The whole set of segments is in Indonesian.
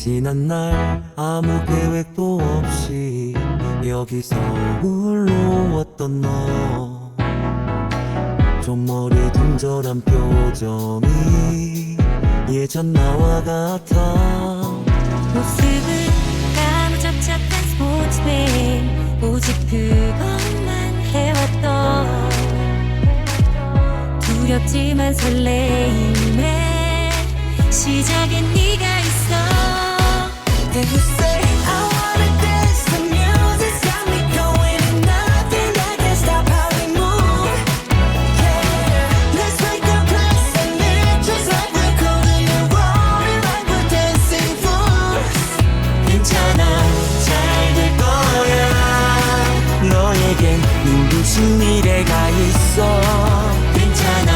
지난 날 아무 계획도 없이 여기서 흘러왔던 너, 좀 어리둥절한 표정이 예전 나와 같아. 모습은 까무잡잡한 스포츠맨, 오직 그것만 해왔던 두렵지만 설레임의 시작엔 네가 있어. Then you say I wanna dance, the music's got me going and nothing that can stop how we move. Yeah, let's make a place and live just like we're cool and rolling like we're dancing fools. 괜찮아, 잘 될 거야. 너에겐 눈부신 미래가 있어. 괜찮아,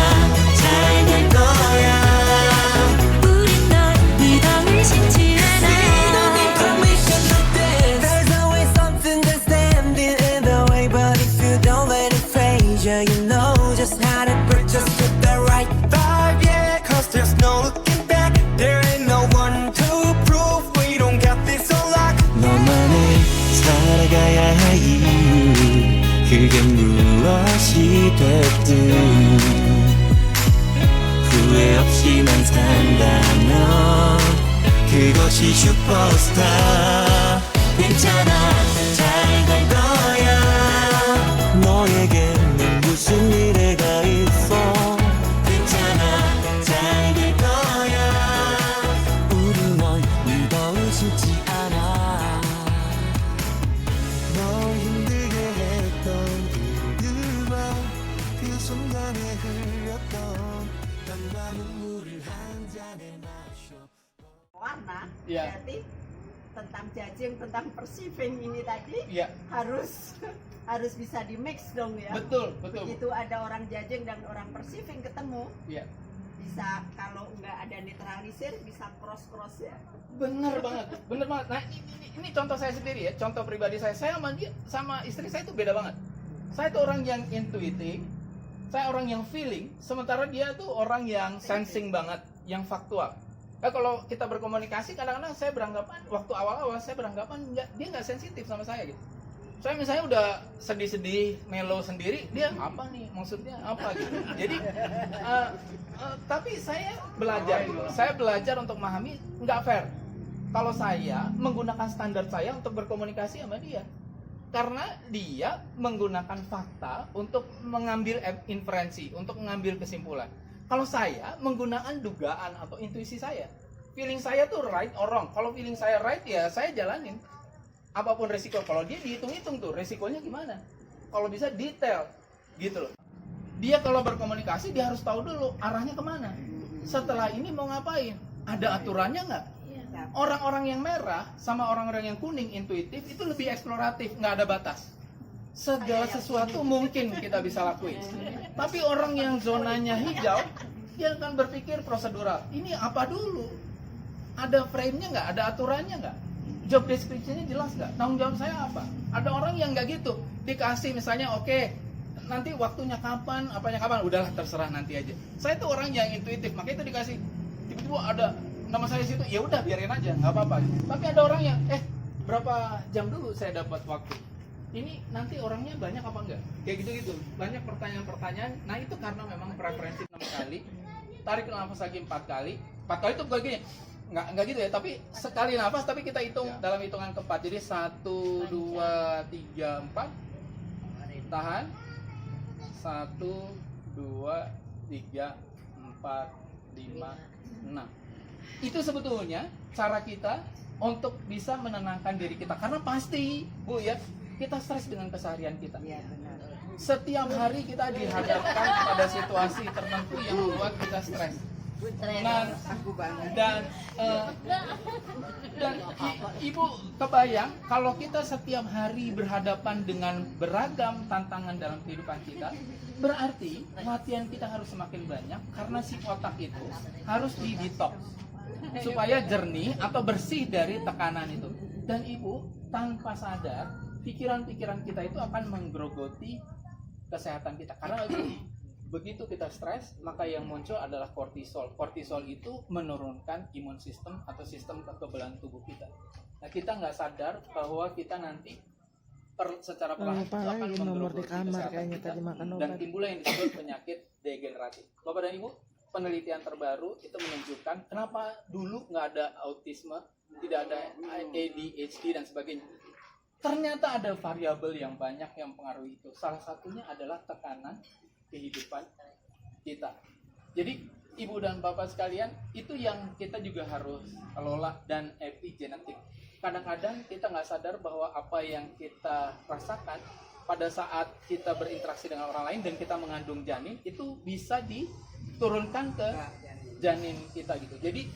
잘 될 거야. 우린 널 믿어 의심치 않아. There's always something that's standing in the way, but if you don't let it phase you, you know just how to bring just to the right vibe, yeah. Cause there's no looking back, there ain't no one to prove we don't got this on lock. 너만을 살아가야 할 이유, 그게 무엇이 됐든 후회 없이만 산다면 그것이 슈퍼스타. 괜찮아, 잘 갈 거야. 너에겐 눈부신 미래가 있어. 괜찮아, 잘 될 거야. 우린 널 믿어 의심치 않아. 널 힘들게 했던 그 순간에 흘렸던 땀과 눈물을 한 잔에 마셔. warna, Iya. berarti tentang judging, tentang perceiving ini tadi Iya, harus harus bisa di mix dong ya. betul, betul. Begitu ada orang judging dan orang perceiving ketemu, Iya, bisa kalau nggak ada netralisir bisa cross ya. bener banget, bener banget. Nah, ini contoh saya sendiri ya, contoh pribadi saya. Saya sama dia, sama istri saya itu beda banget. Saya tuh orang yang intuitif, saya orang yang feeling, sementara dia tuh orang yang sensing banget, yang faktual. Nah, kalau kita berkomunikasi, kadang-kadang saya beranggapan, waktu awal-awal saya beranggapan dia nggak sensitif sama saya gitu. Saya misalnya udah sedih-sedih, melo sendiri, dia apa nih, maksudnya apa gitu. Jadi, tapi saya belajar untuk memahami, nggak fair kalau saya menggunakan standar saya untuk berkomunikasi sama dia. Karena dia menggunakan fakta untuk mengambil inferensi, untuk mengambil kesimpulan. Kalau saya menggunakan dugaan atau intuisi saya, feeling saya tuh right or wrong. Kalau feeling saya right, ya saya jalanin. Apapun resiko. Kalau dia dihitung-hitung tuh, resikonya gimana. Kalau bisa detail, gitu loh. Dia kalau berkomunikasi, dia harus tahu dulu arahnya kemana. Setelah ini mau ngapain? Ada aturannya nggak? Orang-orang yang merah sama orang-orang yang kuning intuitif itu lebih eksploratif, nggak ada batas. Segala sesuatu mungkin kita bisa lakuin. Tapi orang yang zonanya hijau, dia akan berpikir prosedural. Ini apa dulu? Ada frame-nya nggak? Ada aturannya nggak? Job description-nya jelas nggak? Tanggung jawab saya apa? Ada orang yang nggak gitu. Dikasih misalnya, oke, nanti waktunya kapan, apanya kapan, udahlah terserah nanti aja. Saya tuh orang yang intuitif, makanya itu dikasih. Tiba-tiba ada nama saya situ, ya udah biarin aja, nggak apa-apa. Tapi ada orang yang, berapa jam dulu saya dapat waktu? Ini nanti orangnya banyak apa enggak? Kayak gitu-gitu. Banyak pertanyaan-pertanyaan. Nah, itu karena memang preferensi 6 kali. Tarik nafas lagi 4 kali. 4 kali itu bukan gini. Enggak gitu ya, tapi sekali nafas tapi kita hitung dalam hitungan keempat. Jadi 1 2 3 4. Tahan. 1 2 3 4 5 6. Itu sebetulnya cara kita untuk bisa menenangkan diri kita. Karena pasti, Bu ya, kita stres dengan keseharian kita. Iya benar. Setiap hari kita dihadapkan pada situasi tertentu yang membuat kita stres. Dan Ibu kebayang kalau kita setiap hari berhadapan dengan beragam tantangan dalam kehidupan kita, berarti latihan kita harus semakin banyak karena si otak itu harus di detox supaya jernih atau bersih dari tekanan itu. Dan Ibu tanpa sadar pikiran-pikiran kita itu akan menggerogoti kesehatan kita. Karena begitu kita stres, maka yang muncul adalah kortisol. Kortisol itu menurunkan imun sistem atau sistem kekebalan tubuh kita. Nah, kita nggak sadar bahwa kita nanti secara perlahan itu akan menggerogoti kesehatan kita dan timbullah yang disebut penyakit degeneratif. Bapak dan Ibu, penelitian terbaru itu menunjukkan kenapa dulu nggak ada autisme, tidak ada ADHD dan sebagainya. Ternyata ada variabel yang banyak yang mempengaruhi itu. Salah satunya adalah tekanan kehidupan kita. Jadi Ibu dan Bapak sekalian, itu yang kita juga harus kelola dan epigenetik. Kadang-kadang kita nggak sadar bahwa apa yang kita rasakan pada saat kita berinteraksi dengan orang lain dan kita mengandung janin itu bisa diturunkan ke janin kita gitu. Jadi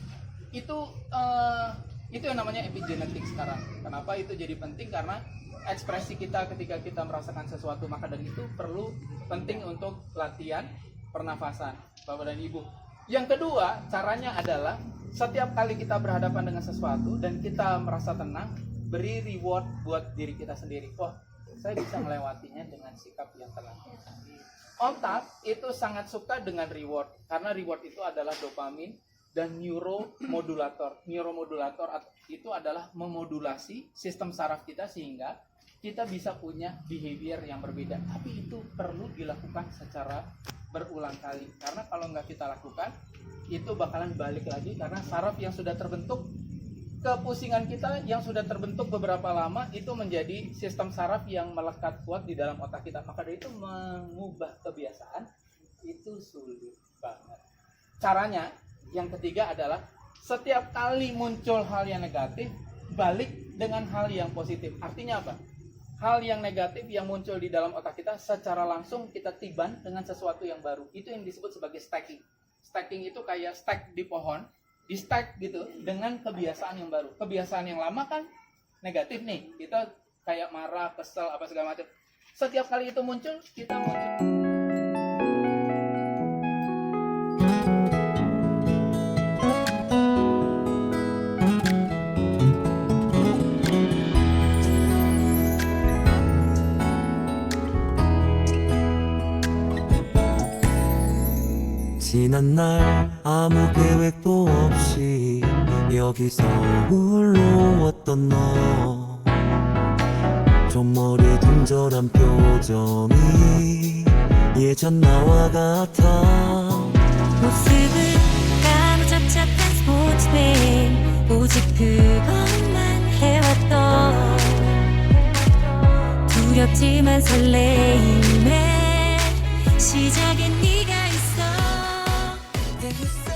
itu yang namanya epigenetik sekarang. Kenapa itu jadi penting? Karena ekspresi kita ketika kita merasakan sesuatu, maka dari itu perlu penting untuk latihan pernafasan, Bapak dan Ibu. Yang kedua, caranya adalah setiap kali kita berhadapan dengan sesuatu dan kita merasa tenang, beri reward buat diri kita sendiri. Wah, saya bisa melewatinya dengan sikap yang tenang. Otak itu sangat suka dengan reward, karena reward itu adalah dopamin dan neuromodulator. Neuromodulator itu adalah memodulasi sistem saraf kita sehingga kita bisa punya behavior yang berbeda. Tapi itu perlu dilakukan secara berulang kali, karena kalau nggak kita lakukan itu bakalan balik lagi, karena saraf yang sudah terbentuk, kepusingan kita yang sudah terbentuk beberapa lama itu menjadi sistem saraf yang melekat kuat di dalam otak kita. Maka dari itu mengubah kebiasaan itu sulit banget. Caranya yang ketiga adalah setiap kali muncul hal yang negatif, balik dengan hal yang positif. Artinya apa? Hal yang negatif yang muncul di dalam otak kita secara langsung kita tiban dengan sesuatu yang baru. Itu yang disebut sebagai stacking. Stacking itu kayak stack di pohon, di stack gitu dengan kebiasaan yang baru. Kebiasaan yang lama kan negatif nih, kita kayak marah, kesel, apa segala macam. Setiap kali itu muncul, kita muncul. 지난 날 아무 계획도 없이 여기서 홀로 왔던 너, 좀 어리둥절한 표정이 예전 나와 같아. 모습은 까무잡잡한 스포츠맨, 오직 그것만 해왔던 두렵지만 설레임의 시작엔 네가 있어. Then you say